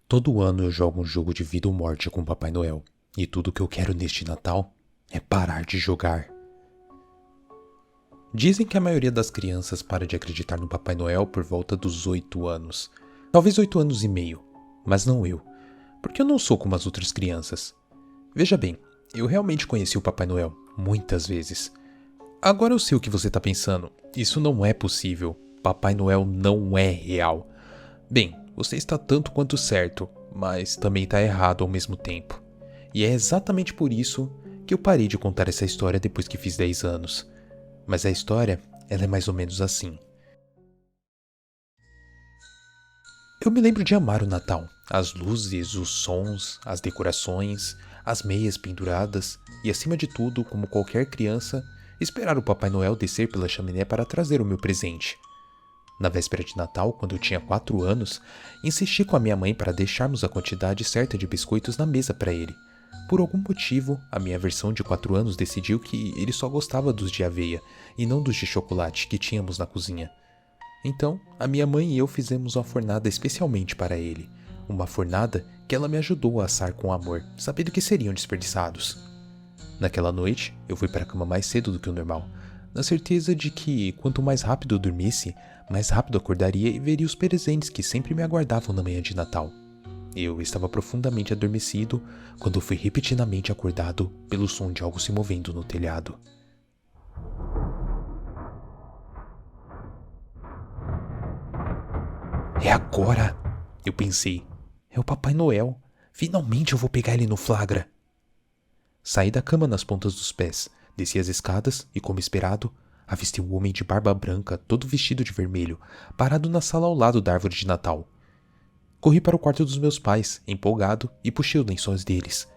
Todo ano eu jogo um jogo de vida ou morte com o Papai Noel, e tudo que eu quero neste Natal é parar de jogar. Dizem que a maioria das crianças para de acreditar no Papai Noel por volta dos 8 anos. Talvez 8 anos e meio, mas não eu, porque eu não sou como as outras crianças. Veja bem, eu realmente conheci o Papai Noel muitas vezes. Agora eu sei o que você está pensando. Isso não é possível. Papai Noel não é real. Bem, você está tanto quanto certo, mas também está errado ao mesmo tempo. E é exatamente por isso que eu parei de contar essa história depois que fiz 10 anos. Mas a história, ela é mais ou menos assim. Eu me lembro de amar o Natal. As luzes, os sons, as decorações, as meias penduradas e, acima de tudo, como qualquer criança, esperar o Papai Noel descer pela chaminé para trazer o meu presente. Na véspera de Natal, quando eu tinha 4 anos, insisti com a minha mãe para deixarmos a quantidade certa de biscoitos na mesa para ele. Por algum motivo, a minha versão de 4 anos decidiu que ele só gostava dos de aveia e não dos de chocolate que tínhamos na cozinha. Então, a minha mãe e eu fizemos uma fornada especialmente para ele. Uma fornada que ela me ajudou a assar com amor, sabendo que seriam desperdiçados. Naquela noite, eu fui para a cama mais cedo do que o normal, na certeza de que, quanto mais rápido eu dormisse, mais rápido acordaria e veria os presentes que sempre me aguardavam na manhã de Natal. Eu estava profundamente adormecido quando fui repentinamente acordado pelo som de algo se movendo no telhado. É agora! Eu pensei. É o Papai Noel. Finalmente eu vou pegar ele no flagra. Saí da cama nas pontas dos pés, desci as escadas e, como esperado, avistei um homem de barba branca, todo vestido de vermelho, parado na sala ao lado da árvore de Natal. Corri para o quarto dos meus pais, empolgado, e puxei os lençóis deles.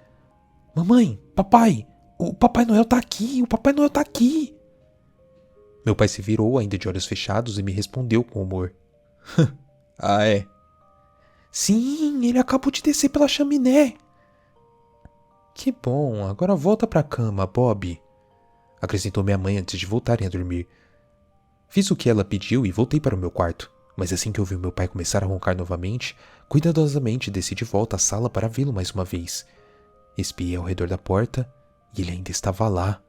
Mamãe, papai, o Papai Noel tá aqui, o Papai Noel tá aqui. Meu pai se virou, ainda de olhos fechados, e me respondeu com humor. Ah, é? Sim, ele acabou de descer pela chaminé. Que bom, agora volta pra cama, Bob, acrescentou minha mãe antes de voltarem a dormir. Fiz o que ela pediu e voltei para o meu quarto, mas assim que ouvi meu pai começar a roncar novamente, cuidadosamente desci de volta à sala para vê-lo mais uma vez. Espiei ao redor da porta e ele ainda estava lá.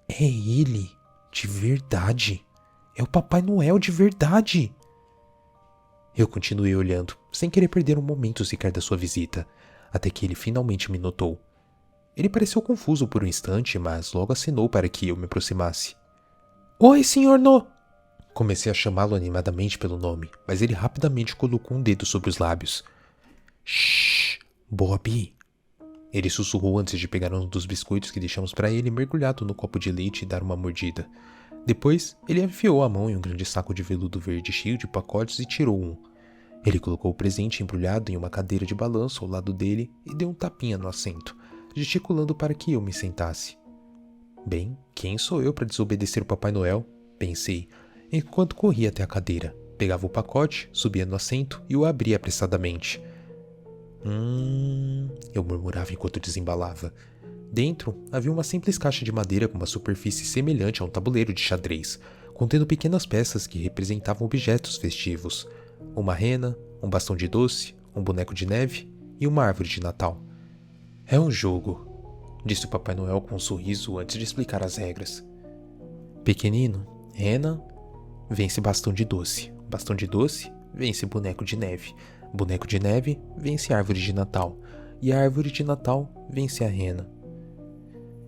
É ele, de verdade. É o Papai Noel de verdade. Eu continuei olhando, sem querer perder um momento sequer da sua visita, até que ele finalmente me notou. Ele pareceu confuso por um instante, mas logo acenou para que eu me aproximasse. Oi, Sr. No... Comecei a chamá-lo animadamente pelo nome, mas ele rapidamente colocou um dedo sobre os lábios. Shhh, Bob. Ele sussurrou antes de pegar um dos biscoitos que deixamos para ele mergulhado no copo de leite e dar uma mordida. Depois, ele enfiou a mão em um grande saco de veludo verde cheio de pacotes e tirou um. Ele colocou o presente embrulhado em uma cadeira de balanço ao lado dele e deu um tapinha no assento, gesticulando para que eu me sentasse. Bem, quem sou eu para desobedecer o Papai Noel? Pensei, enquanto corria até a cadeira, pegava o pacote, subia no assento e o abria apressadamente. Eu murmurava enquanto desembalava. Dentro havia uma simples caixa de madeira com uma superfície semelhante a um tabuleiro de xadrez, contendo pequenas peças que representavam objetos festivos. Uma rena, um bastão de doce, um boneco de neve e uma árvore de Natal. É um jogo, disse o Papai Noel com um sorriso antes de explicar as regras. Pequenino, rena, vence bastão de doce. Bastão de doce, vence boneco de neve. Boneco de neve, vence árvore de Natal. E a árvore de Natal, vence a rena.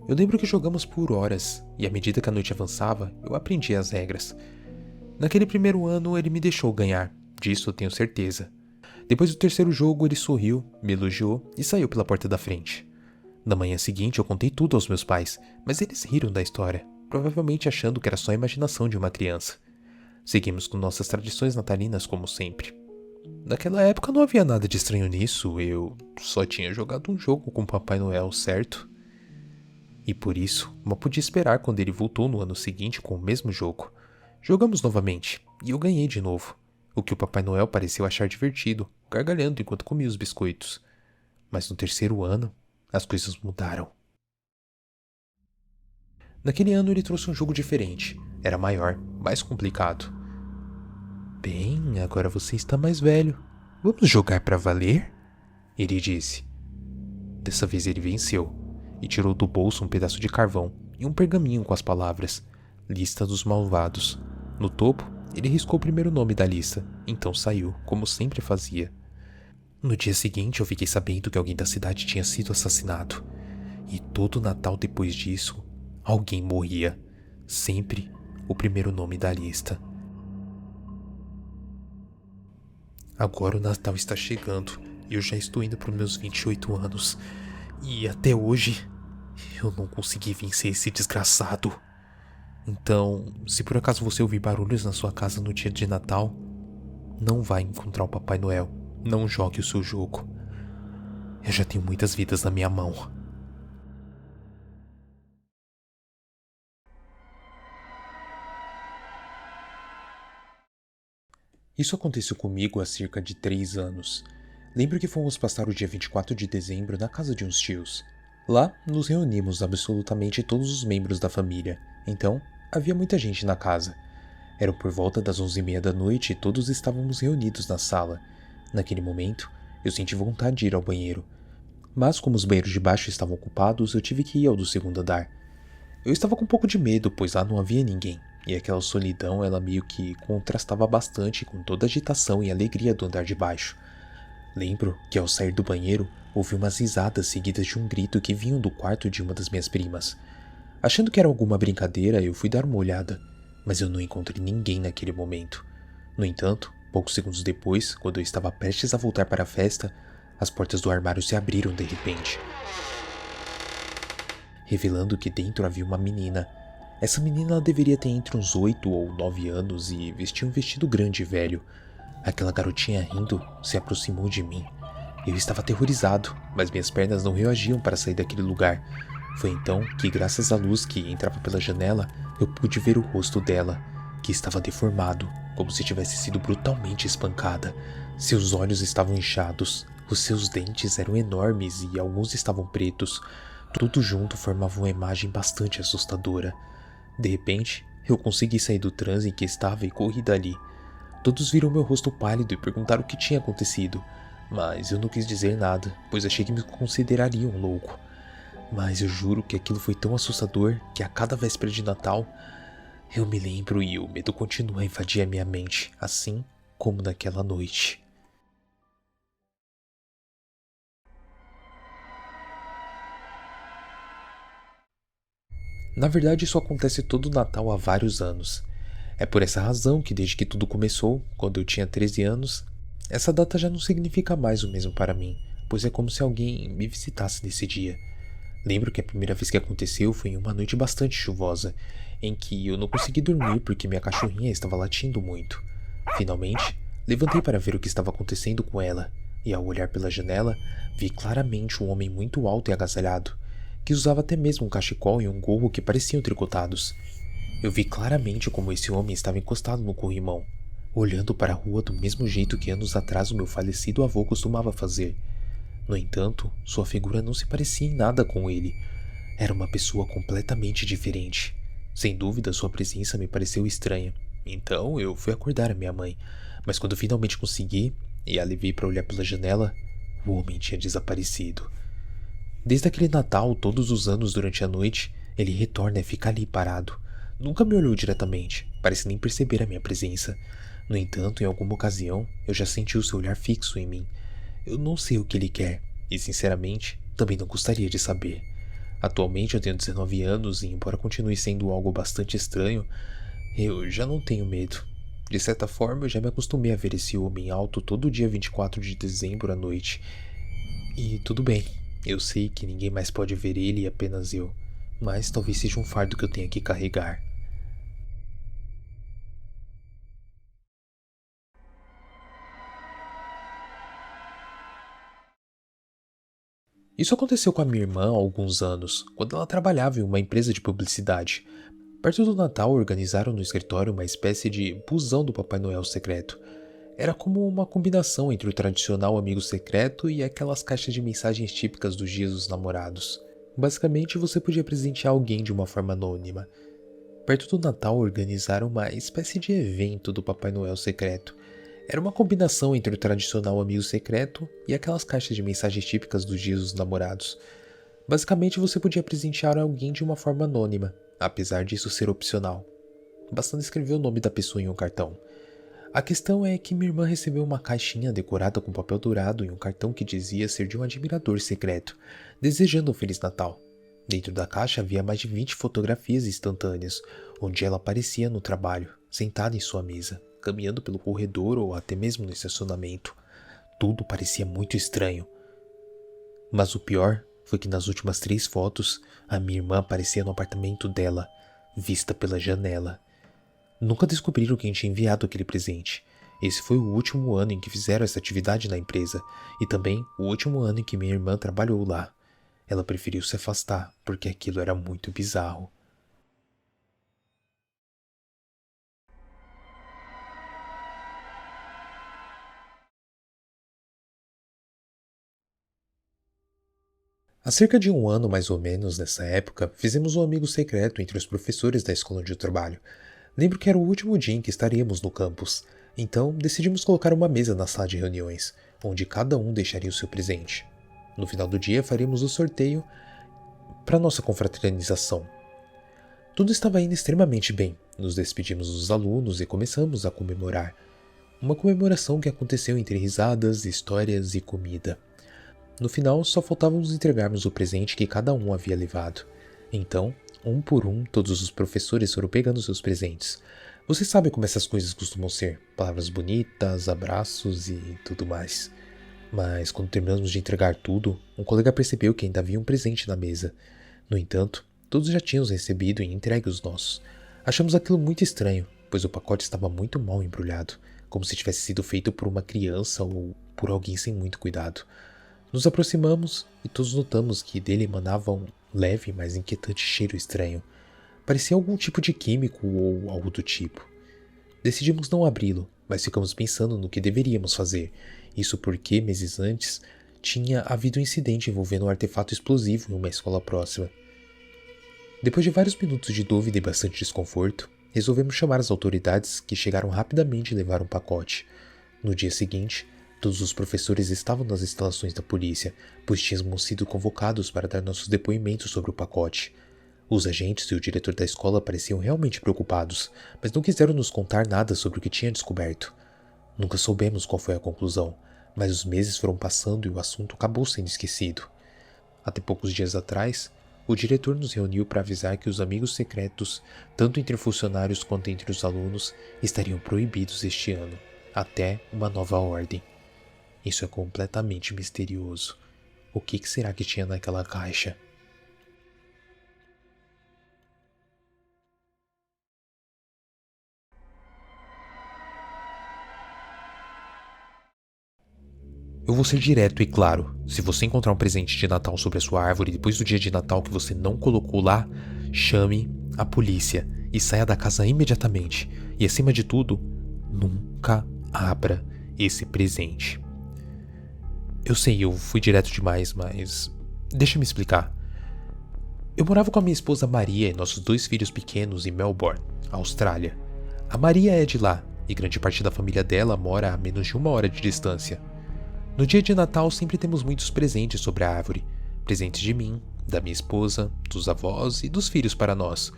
Eu lembro que jogamos por horas, e à medida que a noite avançava, eu aprendi as regras. Naquele primeiro ano, ele me deixou ganhar, disso eu tenho certeza. Depois do terceiro jogo, ele sorriu, me elogiou e saiu pela porta da frente. Na manhã seguinte, eu contei tudo aos meus pais, mas eles riram da história, provavelmente achando que era só a imaginação de uma criança. Seguimos com nossas tradições natalinas como sempre. Naquela época não havia nada de estranho nisso, eu só tinha jogado um jogo com o Papai Noel, certo? E por isso, mal podia esperar quando ele voltou no ano seguinte com o mesmo jogo. Jogamos novamente, e eu ganhei de novo, o que o Papai Noel pareceu achar divertido, gargalhando enquanto comia os biscoitos. Mas no terceiro ano, as coisas mudaram. Naquele ano ele trouxe um jogo diferente. Era maior, mais complicado. Bem, agora você está mais velho. Vamos jogar para valer? ele disse. Dessa vez ele venceu e tirou do bolso um pedaço de carvão e um pergaminho com as palavras Lista dos Malvados. No topo, ele riscou o primeiro nome da lista, então saiu, como sempre fazia. No dia seguinte, eu fiquei sabendo que alguém da cidade tinha sido assassinado. E todo Natal depois disso, alguém morria. Sempre o primeiro nome da lista. Agora o Natal está chegando e eu já estou indo para os meus 28 anos. E até hoje, eu não consegui vencer esse desgraçado. Então, se por acaso você ouvir barulhos na sua casa no dia de Natal, não vai encontrar o Papai Noel. Não jogue o seu jogo. Eu já tenho muitas vidas na minha mão. Isso aconteceu comigo há cerca de 3 anos. Lembro que fomos passar o dia 24 de dezembro na casa de uns tios. Lá, nos reunimos absolutamente todos os membros da família. Então, havia muita gente na casa. Era por volta das 11h30 da noite e todos estávamos reunidos na sala. Naquele momento, eu senti vontade de ir ao banheiro. Mas como os banheiros de baixo estavam ocupados, eu tive que ir ao do segundo andar. Eu estava com um pouco de medo, pois lá não havia ninguém, e aquela solidão ela meio que contrastava bastante com toda a agitação e alegria do andar de baixo. Lembro que ao sair do banheiro, ouvi umas risadas seguidas de um grito que vinham do quarto de uma das minhas primas. Achando que era alguma brincadeira, eu fui dar uma olhada, mas eu não encontrei ninguém naquele momento. No entanto, poucos segundos depois, quando eu estava prestes a voltar para a festa, as portas do armário se abriram de repente, revelando que dentro havia uma menina. Essa menina deveria ter entre uns 8 ou 9 anos e vestia um vestido grande e velho. Aquela garotinha rindo se aproximou de mim. Eu estava aterrorizado, mas minhas pernas não reagiam para sair daquele lugar. Foi então que, graças à luz que entrava pela janela, eu pude ver o rosto dela, que estava deformado, como se tivesse sido brutalmente espancada. Seus olhos estavam inchados, os seus dentes eram enormes e alguns estavam pretos. Tudo junto formava uma imagem bastante assustadora. De repente, eu consegui sair do transe em que estava e corri dali. Todos viram meu rosto pálido e perguntaram o que tinha acontecido, mas eu não quis dizer nada, pois achei que me considerariam louco. Mas eu juro que aquilo foi tão assustador que a cada véspera de Natal, eu me lembro e o medo continua a invadir a minha mente, assim como naquela noite. Na verdade, isso acontece todo Natal há vários anos. É por essa razão que desde que tudo começou, quando eu tinha 13 anos, essa data já não significa mais o mesmo para mim, pois é como se alguém me visitasse nesse dia. Lembro que a primeira vez que aconteceu foi em uma noite bastante chuvosa, em que eu não consegui dormir porque minha cachorrinha estava latindo muito. Finalmente, levantei para ver o que estava acontecendo com ela, e ao olhar pela janela, vi claramente um homem muito alto e agasalhado, que usava até mesmo um cachecol e um gorro que pareciam tricotados. Eu vi claramente como esse homem estava encostado no corrimão, olhando para a rua do mesmo jeito que anos atrás o meu falecido avô costumava fazer. No entanto, sua figura não se parecia em nada com ele. Era uma pessoa completamente diferente. Sem dúvida, sua presença me pareceu estranha. Então, eu fui acordar a minha mãe. Mas quando finalmente consegui e a levei para olhar pela janela, o homem tinha desaparecido. Desde aquele Natal, todos os anos durante a noite, ele retorna e fica ali parado. Nunca me olhou diretamente, parece nem perceber a minha presença. No entanto, em alguma ocasião, eu já senti o seu olhar fixo em mim. Eu não sei o que ele quer, e sinceramente, também não gostaria de saber. Atualmente eu tenho 19 anos e, embora continue sendo algo bastante estranho, eu já não tenho medo. De certa forma, eu já me acostumei a ver esse homem alto todo dia 24 de dezembro à noite. E tudo bem, eu sei que ninguém mais pode ver ele e apenas eu, mas talvez seja um fardo que eu tenha que carregar. Isso aconteceu com a minha irmã há alguns anos, quando ela trabalhava em uma empresa de publicidade. Perto do Natal, organizaram no escritório uma espécie de busão do Papai Noel secreto. Era como uma combinação entre o tradicional amigo secreto e aquelas caixas de mensagens típicas dos dias dos namorados. Basicamente, você podia presentear alguém de uma forma anônima. Perto do Natal, organizaram uma espécie de evento do Papai Noel secreto. Era uma combinação entre o tradicional amigo secreto e aquelas caixas de mensagens típicas dos dias dos namorados. Basicamente, você podia presentear alguém de uma forma anônima, apesar disso ser opcional. Bastando escrever o nome da pessoa em um cartão. A questão é que minha irmã recebeu uma caixinha decorada com papel dourado e um cartão que dizia ser de um admirador secreto, desejando um Feliz Natal. Dentro da caixa havia mais de 20 fotografias instantâneas, onde ela aparecia no trabalho, sentada em sua mesa, caminhando pelo corredor ou até mesmo no estacionamento. Tudo parecia muito estranho. Mas o pior foi que nas últimas 3 fotos, a minha irmã aparecia no apartamento dela, vista pela janela. Nunca descobriram quem tinha enviado aquele presente. Esse foi o último ano em que fizeram essa atividade na empresa, e também o último ano em que minha irmã trabalhou lá. Ela preferiu se afastar, porque aquilo era muito bizarro. Há cerca de um ano, mais ou menos, nessa época, fizemos um amigo secreto entre os professores da escola onde eu trabalho. Lembro que era o último dia em que estaríamos no campus, então decidimos colocar uma mesa na sala de reuniões, onde cada um deixaria o seu presente. No final do dia, faríamos o sorteio para nossa confraternização. Tudo estava indo extremamente bem. Nos despedimos dos alunos e começamos a comemorar. Uma comemoração que aconteceu entre risadas, histórias e comida. No final, só faltávamos entregarmos o presente que cada um havia levado. Então, um por um, todos os professores foram pegando seus presentes. Você sabe como essas coisas costumam ser. Palavras bonitas, abraços e tudo mais. Mas quando terminamos de entregar tudo, um colega percebeu que ainda havia um presente na mesa. No entanto, todos já tínhamos recebido e entregue os nossos. Achamos aquilo muito estranho, pois o pacote estava muito mal embrulhado, como se tivesse sido feito por uma criança ou por alguém sem muito cuidado. Nos aproximamos e todos notamos que dele emanava um leve, mas inquietante cheiro estranho. Parecia algum tipo de químico ou algo do tipo. Decidimos não abri-lo, mas ficamos pensando no que deveríamos fazer. Isso porque, meses antes, tinha havido um incidente envolvendo um artefato explosivo em uma escola próxima. Depois de vários minutos de dúvida e bastante desconforto, resolvemos chamar as autoridades, que chegaram rapidamente e levaram o pacote. No dia seguinte, todos os professores estavam nas instalações da polícia, pois tínhamos sido convocados para dar nossos depoimentos sobre o pacote. Os agentes e o diretor da escola pareciam realmente preocupados, mas não quiseram nos contar nada sobre o que tinha descoberto. Nunca soubemos qual foi a conclusão, mas os meses foram passando e o assunto acabou sendo esquecido. Até poucos dias atrás, o diretor nos reuniu para avisar que os amigos secretos, tanto entre funcionários quanto entre os alunos, estariam proibidos este ano, até uma nova ordem. Isso é completamente misterioso. O que será que tinha naquela caixa? Eu vou ser direto e claro. Se você encontrar um presente de Natal sobre a sua árvore depois do dia de Natal que você não colocou lá, chame a polícia e saia da casa imediatamente. E acima de tudo, nunca abra esse presente. Eu sei, eu fui direto demais, mas deixa eu me explicar. Eu morava com a minha esposa Maria e nossos 2 filhos pequenos em Melbourne, Austrália. A Maria é de lá, e grande parte da família dela mora a menos de 1 hora de distância. No dia de Natal sempre temos muitos presentes sobre a árvore. Presentes de mim, da minha esposa, dos avós e dos filhos para nós.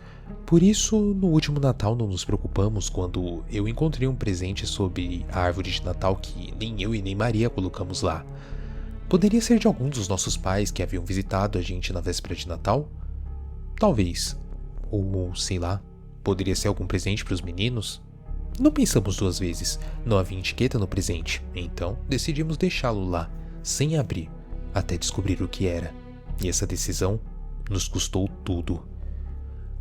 Por isso, no último Natal não nos preocupamos quando eu encontrei um presente sobre a árvore de Natal que nem eu e nem Maria colocamos lá. Poderia ser de algum dos nossos pais que haviam visitado a gente na véspera de Natal? Talvez. Ou, sei lá, poderia ser algum presente para os meninos? Não pensamos 2 vezes, não havia etiqueta no presente, então decidimos deixá-lo lá, sem abrir, até descobrir o que era. E essa decisão nos custou tudo.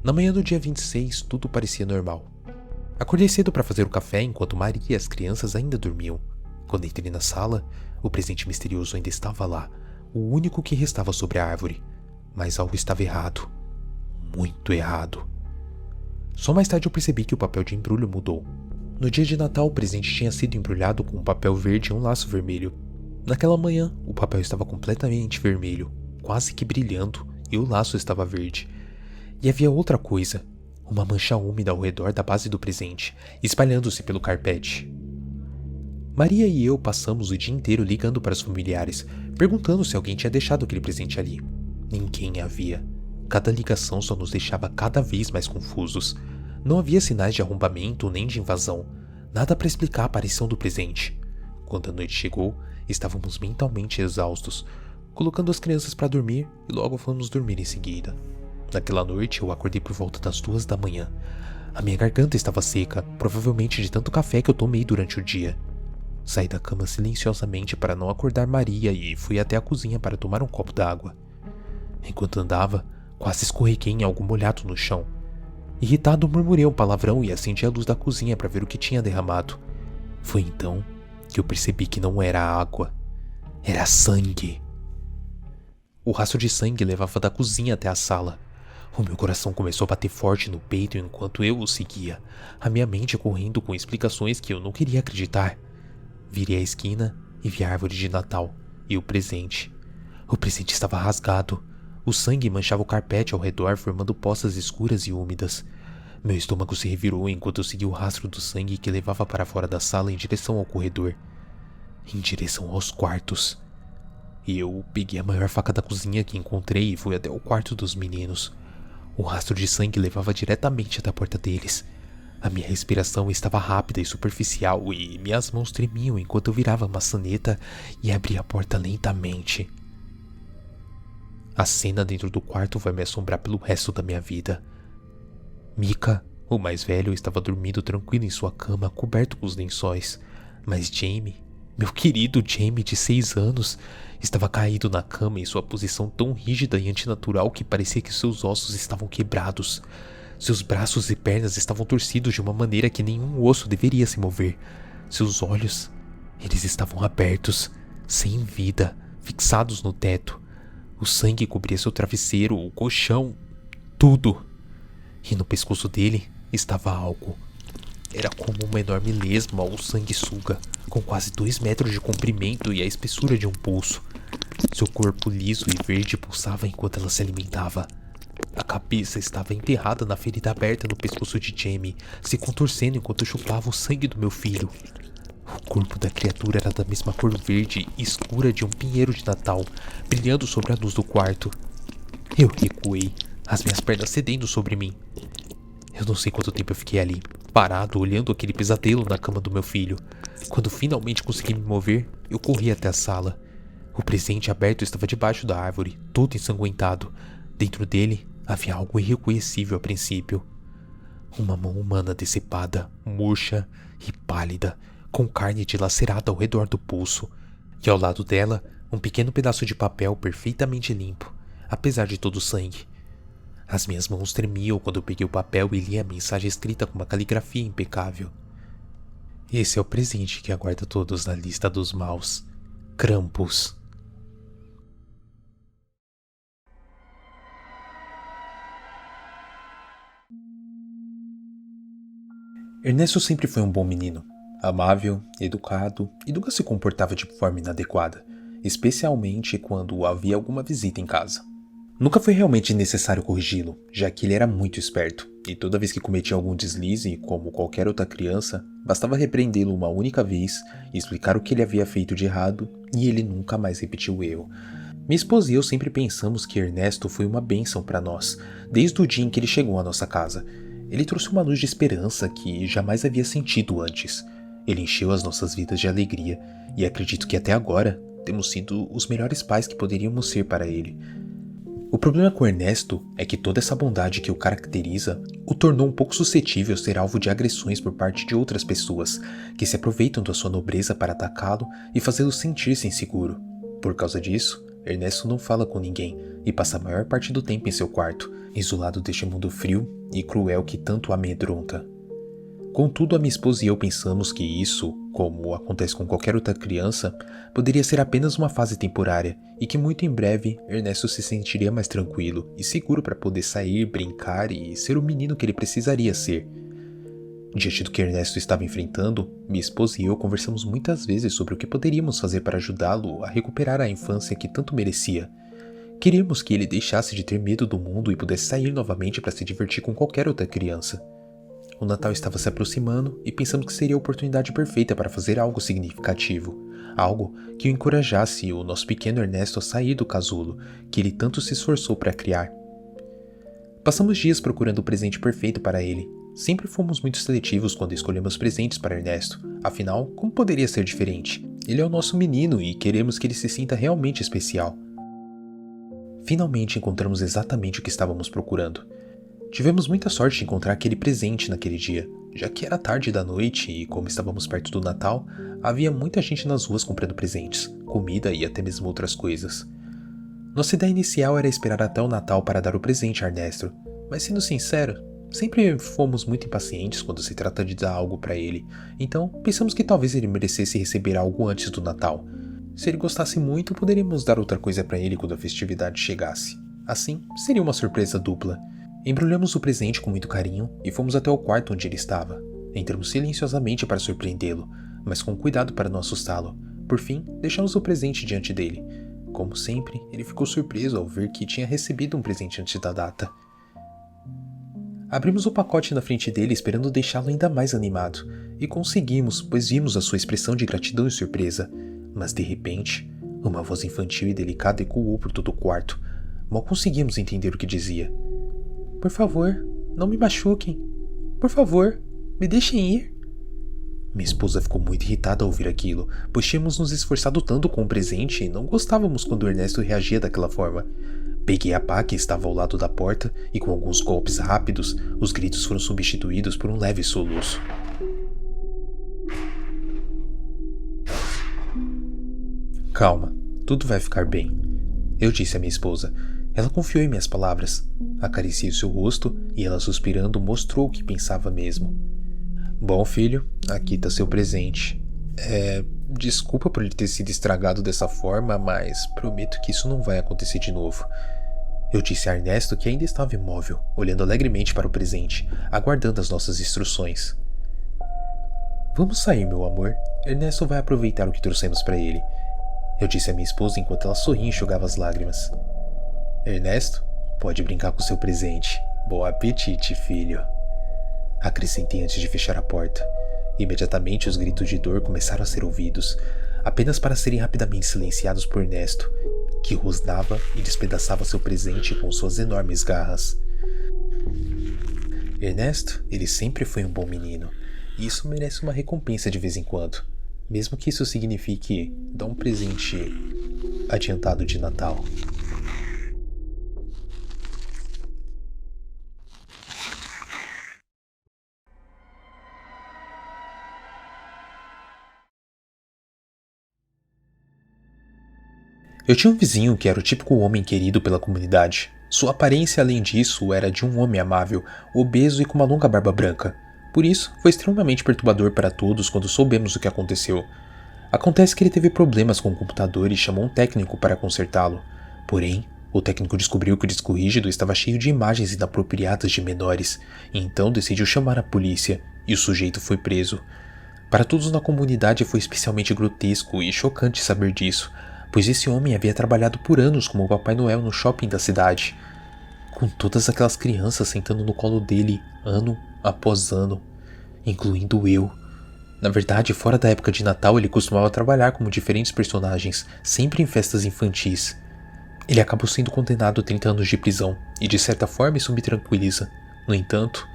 Na manhã do dia 26, tudo parecia normal. Acordei cedo para fazer o café enquanto Maria e as crianças ainda dormiam. Quando entrei na sala, o presente misterioso ainda estava lá, o único que restava sobre a árvore. Mas algo estava errado. Muito errado. Só mais tarde eu percebi que o papel de embrulho mudou. No dia de Natal, o presente tinha sido embrulhado com um papel verde e um laço vermelho. Naquela manhã, o papel estava completamente vermelho, quase que brilhando, e o laço estava verde. E havia outra coisa, uma mancha úmida ao redor da base do presente, espalhando-se pelo carpete. Maria e eu passamos o dia inteiro ligando para os familiares, perguntando se alguém tinha deixado aquele presente ali. Ninguém havia. Cada ligação só nos deixava cada vez mais confusos. Não havia sinais de arrombamento nem de invasão. Nada para explicar a aparição do presente. Quando a noite chegou, estávamos mentalmente exaustos, colocando as crianças para dormir e logo fomos dormir em seguida. Naquela noite eu acordei por volta das 2 da manhã. A minha garganta estava seca, provavelmente de tanto café que eu tomei durante o dia. Saí da cama silenciosamente para não acordar Maria e fui até a cozinha para tomar um copo d'água. Enquanto andava, quase escorreguei em algo molhado no chão. Irritado, murmurei um palavrão e acendi a luz da cozinha para ver o que tinha derramado. Foi então que eu percebi que não era água, era sangue. O rastro de sangue levava da cozinha até a sala. O meu coração começou a bater forte no peito enquanto eu o seguia, a minha mente correndo com explicações que eu não queria acreditar. Virei a esquina e vi a árvore de Natal e o presente. O presente estava rasgado. O sangue manchava o carpete ao redor, formando poças escuras e úmidas. Meu estômago se revirou enquanto eu segui o rastro do sangue que levava para fora da sala em direção ao corredor. Em direção aos quartos. E eu peguei a maior faca da cozinha que encontrei e fui até o quarto dos meninos. O rastro de sangue levava diretamente até a porta deles. A minha respiração estava rápida e superficial e minhas mãos tremiam enquanto eu virava a maçaneta e abria a porta lentamente. A cena dentro do quarto vai me assombrar pelo resto da minha vida. Micah, o mais velho, estava dormindo tranquilo em sua cama, coberto com os lençóis. Mas Jamie, meu querido Jamie de 6 anos, estava caído na cama em sua posição tão rígida e antinatural que parecia que seus ossos estavam quebrados. Seus braços e pernas estavam torcidos de uma maneira que nenhum osso deveria se mover. Seus olhos, eles estavam abertos, sem vida, fixados no teto. O sangue cobria seu travesseiro, o colchão, tudo. E no pescoço dele estava algo. Era como uma enorme lesma ou sanguessuga, com quase 2 metros de comprimento e a espessura de um pulso. Seu corpo liso e verde pulsava enquanto ela se alimentava. A cabeça estava enterrada na ferida aberta no pescoço de Jamie, se contorcendo enquanto chupava o sangue do meu filho. O corpo da criatura era da mesma cor verde e escura de um pinheiro de Natal, brilhando sobre a luz do quarto. Eu recuei, as minhas pernas cedendo sobre mim. Eu não sei quanto tempo eu fiquei ali, parado, olhando aquele pesadelo na cama do meu filho. Quando finalmente consegui me mover, eu corri até a sala. O presente aberto estava debaixo da árvore, todo ensanguentado. Dentro dele havia algo irreconhecível a princípio. Uma mão humana decepada, murcha e pálida, com carne dilacerada ao redor do pulso, e ao lado dela, um pequeno pedaço de papel perfeitamente limpo, apesar de todo o sangue. As minhas mãos tremiam quando eu peguei o papel e li a mensagem escrita com uma caligrafia impecável. Esse é o presente que aguarda todos na lista dos maus. Krampus. Ernesto sempre foi um bom menino. Amável, educado e nunca se comportava de forma inadequada, especialmente quando havia alguma visita em casa. Nunca foi realmente necessário corrigi-lo, já que ele era muito esperto, e toda vez que cometia algum deslize, como qualquer outra criança, bastava repreendê-lo uma única vez e explicar o que ele havia feito de errado, e ele nunca mais repetiu o erro. Minha esposa e eu sempre pensamos que Ernesto foi uma bênção para nós, desde o dia em que ele chegou à nossa casa. Ele trouxe uma luz de esperança que jamais havia sentido antes. Ele encheu as nossas vidas de alegria, e acredito que até agora temos sido os melhores pais que poderíamos ser para ele. O problema com Ernesto é que toda essa bondade que o caracteriza o tornou um pouco suscetível a ser alvo de agressões por parte de outras pessoas, que se aproveitam da sua nobreza para atacá-lo e fazê-lo sentir-se inseguro. Por causa disso, Ernesto não fala com ninguém e passa a maior parte do tempo em seu quarto, isolado deste mundo frio e cruel que tanto o amedronta. Contudo, a minha esposa e eu pensamos que isso, como acontece com qualquer outra criança, poderia ser apenas uma fase temporária e que muito em breve Ernesto se sentiria mais tranquilo e seguro para poder sair, brincar e ser o menino que ele precisaria ser. Diante do que Ernesto estava enfrentando, minha esposa e eu conversamos muitas vezes sobre o que poderíamos fazer para ajudá-lo a recuperar a infância que tanto merecia. Queríamos que ele deixasse de ter medo do mundo e pudesse sair novamente para se divertir com qualquer outra criança. O Natal estava se aproximando e pensamos que seria a oportunidade perfeita para fazer algo significativo. Algo que o encorajasse o nosso pequeno Ernesto a sair do casulo, que ele tanto se esforçou para criar. Passamos dias procurando o presente perfeito para ele. Sempre fomos muito seletivos quando escolhemos presentes para Ernesto. Afinal, como poderia ser diferente? Ele é o nosso menino e queremos que ele se sinta realmente especial. Finalmente encontramos exatamente o que estávamos procurando. Tivemos muita sorte de encontrar aquele presente naquele dia, já que era tarde da noite e, como estávamos perto do Natal, havia muita gente nas ruas comprando presentes, comida e até mesmo outras coisas. Nossa ideia inicial era esperar até o Natal para dar o presente a Ernesto, mas sendo sincero, sempre fomos muito impacientes quando se trata de dar algo para ele, então pensamos que talvez ele merecesse receber algo antes do Natal. Se ele gostasse muito, poderíamos dar outra coisa para ele quando a festividade chegasse. Assim, seria uma surpresa dupla. Embrulhamos o presente com muito carinho e fomos até o quarto onde ele estava. Entramos silenciosamente para surpreendê-lo, mas com cuidado para não assustá-lo. Por fim, deixamos o presente diante dele. Como sempre, ele ficou surpreso ao ver que tinha recebido um presente antes da data. Abrimos o pacote na frente dele esperando deixá-lo ainda mais animado, e conseguimos, pois vimos a sua expressão de gratidão e surpresa. Mas de repente, uma voz infantil e delicada ecoou por todo o quarto. Mal conseguimos entender o que dizia. Por favor, não me machuquem. Por favor, me deixem ir. Minha esposa ficou muito irritada ao ouvir aquilo, pois tínhamos nos esforçado tanto com o presente e não gostávamos quando Ernesto reagia daquela forma. Peguei a pá que estava ao lado da porta e com alguns golpes rápidos, os gritos foram substituídos por um leve soluço. Calma, tudo vai ficar bem, eu disse à minha esposa. Ela confiou em minhas palavras. Acariciei o seu rosto e ela, suspirando, mostrou o que pensava mesmo. Bom, filho, aqui está seu presente. Desculpa por ele ter sido estragado dessa forma, mas prometo que isso não vai acontecer de novo. Eu disse a Ernesto, que ainda estava imóvel, olhando alegremente para o presente, aguardando as nossas instruções. Vamos sair, meu amor. Ernesto vai aproveitar o que trouxemos para ele. Eu disse a minha esposa enquanto ela sorria e enxugava as lágrimas. Ernesto, pode brincar com seu presente. Bom apetite, filho. Acrescentei antes de fechar a porta. Imediatamente os gritos de dor começaram a ser ouvidos, apenas para serem rapidamente silenciados por Ernesto, que rosnava e despedaçava seu presente com suas enormes garras. Ernesto, ele sempre foi um bom menino, e isso merece uma recompensa de vez em quando, mesmo que isso signifique dar um presente adiantado de Natal. Eu tinha um vizinho que era o típico homem querido pela comunidade. Sua aparência, além disso, era de um homem amável, obeso e com uma longa barba branca. Por isso, foi extremamente perturbador para todos quando soubemos o que aconteceu. Acontece que ele teve problemas com o computador e chamou um técnico para consertá-lo. Porém, o técnico descobriu que o disco rígido estava cheio de imagens inapropriadas de menores, e então decidiu chamar a polícia, e o sujeito foi preso. Para todos na comunidade foi especialmente grotesco e chocante saber disso, pois esse homem havia trabalhado por anos como o Papai Noel no shopping da cidade, com todas aquelas crianças sentando no colo dele ano após ano, incluindo eu. Na verdade, fora da época de Natal, ele costumava trabalhar como diferentes personagens, sempre em festas infantis. Ele acabou sendo condenado a 30 anos de prisão, e de certa forma isso me tranquiliza. No entanto,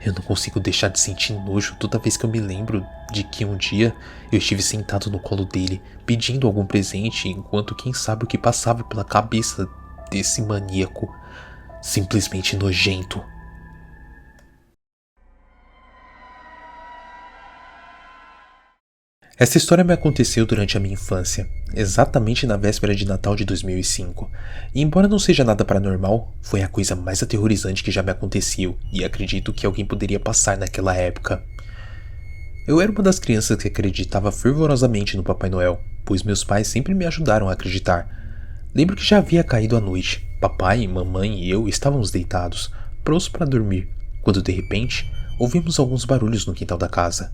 eu não consigo deixar de sentir nojo toda vez que eu me lembro de que um dia eu estive sentado no colo dele, pedindo algum presente, enquanto quem sabe o que passava pela cabeça desse maníaco. Simplesmente nojento. Essa história me aconteceu durante a minha infância, exatamente na véspera de Natal de 2005, e embora não seja nada paranormal, foi a coisa mais aterrorizante que já me aconteceu, e acredito que alguém poderia passar naquela época. Eu era uma das crianças que acreditava fervorosamente no Papai Noel, pois meus pais sempre me ajudaram a acreditar. Lembro que já havia caído a noite, papai, mamãe e eu estávamos deitados, prontos para dormir, quando de repente, ouvimos alguns barulhos no quintal da casa.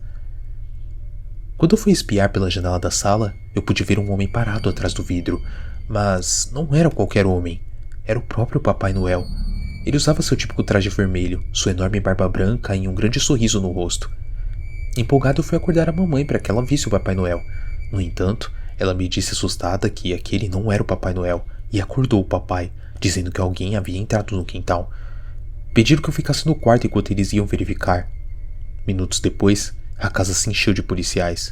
Quando eu fui espiar pela janela da sala, eu pude ver um homem parado atrás do vidro, mas não era qualquer homem, era o próprio Papai Noel. Ele usava seu típico traje vermelho, sua enorme barba branca e um grande sorriso no rosto. Empolgado, eu fui acordar a mamãe para que ela visse o Papai Noel. No entanto, ela me disse assustada que aquele não era o Papai Noel e acordou o papai, dizendo que alguém havia entrado no quintal. Pediram que eu ficasse no quarto enquanto eles iam verificar. Minutos depois, a casa se encheu de policiais.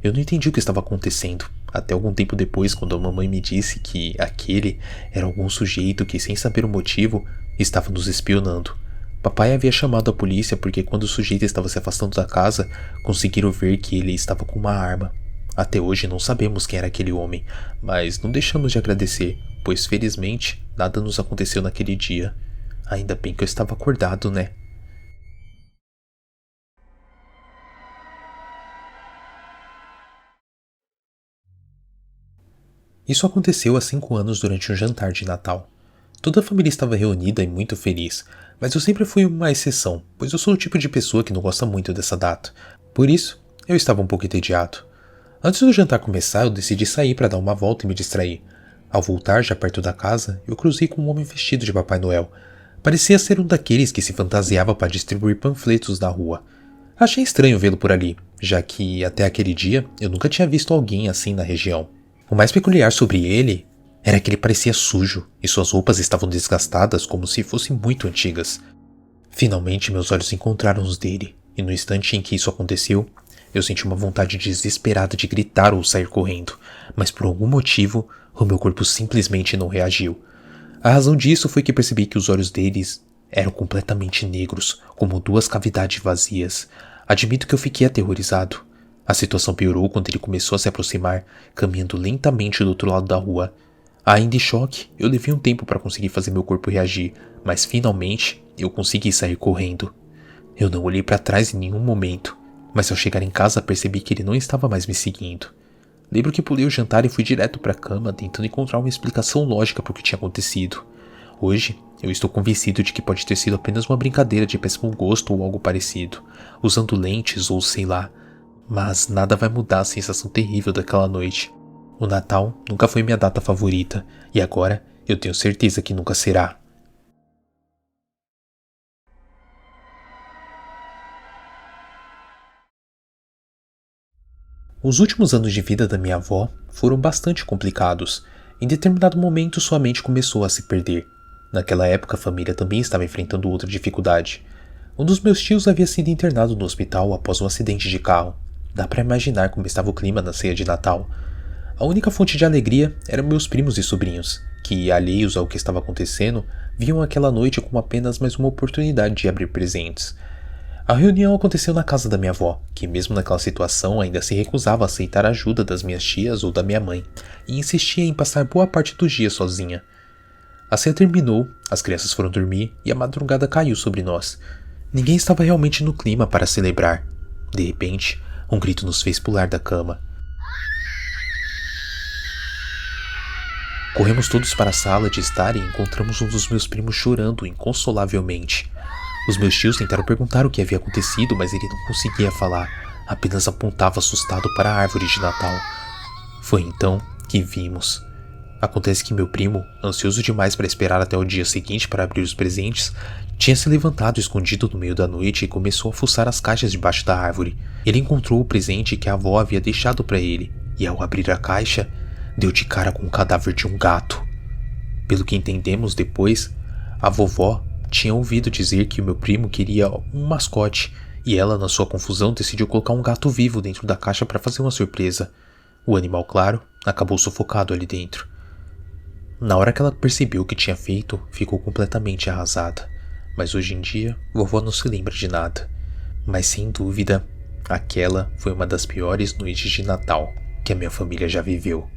Eu não entendi o que estava acontecendo, até algum tempo depois, quando a mamãe me disse que aquele era algum sujeito que, sem saber o motivo, estava nos espionando. Papai havia chamado a polícia porque, quando o sujeito estava se afastando da casa, conseguiram ver que ele estava com uma arma. Até hoje não sabemos quem era aquele homem, mas não deixamos de agradecer, pois felizmente nada nos aconteceu naquele dia. Ainda bem que eu estava acordado, né? Isso aconteceu há 5 anos durante um jantar de Natal. Toda a família estava reunida e muito feliz, mas eu sempre fui uma exceção, pois eu sou o tipo de pessoa que não gosta muito dessa data. Por isso, eu estava um pouco entediado. Antes do jantar começar, eu decidi sair para dar uma volta e me distrair. Ao voltar, já perto da casa, eu cruzei com um homem vestido de Papai Noel. Parecia ser um daqueles que se fantasiava para distribuir panfletos na rua. Achei estranho vê-lo por ali, já que, até aquele dia, eu nunca tinha visto alguém assim na região. O mais peculiar sobre ele era que ele parecia sujo e suas roupas estavam desgastadas como se fossem muito antigas. Finalmente meus olhos encontraram os dele, e no instante em que isso aconteceu, eu senti uma vontade desesperada de gritar ou sair correndo, mas por algum motivo, o meu corpo simplesmente não reagiu. A razão disso foi que percebi que os olhos deles eram completamente negros, como 2 cavidades vazias. Admito que eu fiquei aterrorizado. A situação piorou quando ele começou a se aproximar, caminhando lentamente do outro lado da rua. Ainda em choque, eu levei um tempo para conseguir fazer meu corpo reagir, mas finalmente eu consegui sair correndo. Eu não olhei para trás em nenhum momento, mas ao chegar em casa percebi que ele não estava mais me seguindo. Lembro que pulei o jantar e fui direto para a cama, tentando encontrar uma explicação lógica para o que tinha acontecido. Hoje, eu estou convencido de que pode ter sido apenas uma brincadeira de péssimo gosto ou algo parecido, usando lentes ou sei lá, mas nada vai mudar a sensação terrível daquela noite. O Natal nunca foi minha data favorita, e agora eu tenho certeza que nunca será. Os últimos anos de vida da minha avó foram bastante complicados. Em determinado momento, sua mente começou a se perder. Naquela época, a família também estava enfrentando outra dificuldade. Um dos meus tios havia sido internado no hospital após um acidente de carro. Dá para imaginar como estava o clima na ceia de Natal. A única fonte de alegria eram meus primos e sobrinhos, que, alheios ao que estava acontecendo, viam aquela noite como apenas mais uma oportunidade de abrir presentes. A reunião aconteceu na casa da minha avó, que mesmo naquela situação ainda se recusava a aceitar a ajuda das minhas tias ou da minha mãe, e insistia em passar boa parte do dia sozinha. A ceia terminou, as crianças foram dormir e a madrugada caiu sobre nós. Ninguém estava realmente no clima para celebrar. De repente, um grito nos fez pular da cama. Corremos todos para a sala de estar e encontramos um dos meus primos chorando inconsolavelmente. Os meus tios tentaram perguntar o que havia acontecido, mas ele não conseguia falar, apenas apontava assustado para a árvore de Natal. Foi então que vimos. Acontece que meu primo, ansioso demais para esperar até o dia seguinte para abrir os presentes, tinha se levantado escondido no meio da noite e começou a fuçar as caixas debaixo da árvore. Ele encontrou o presente que a avó havia deixado para ele, e ao abrir a caixa, deu de cara com o cadáver de um gato. Pelo que entendemos depois, a vovó tinha ouvido dizer que o meu primo queria um mascote, e ela, na sua confusão, decidiu colocar um gato vivo dentro da caixa para fazer uma surpresa. O animal, claro, acabou sufocado ali dentro. Na hora que ela percebeu o que tinha feito, ficou completamente arrasada. Mas hoje em dia, vovó não se lembra de nada. Mas sem dúvida, aquela foi uma das piores noites de Natal que a minha família já viveu.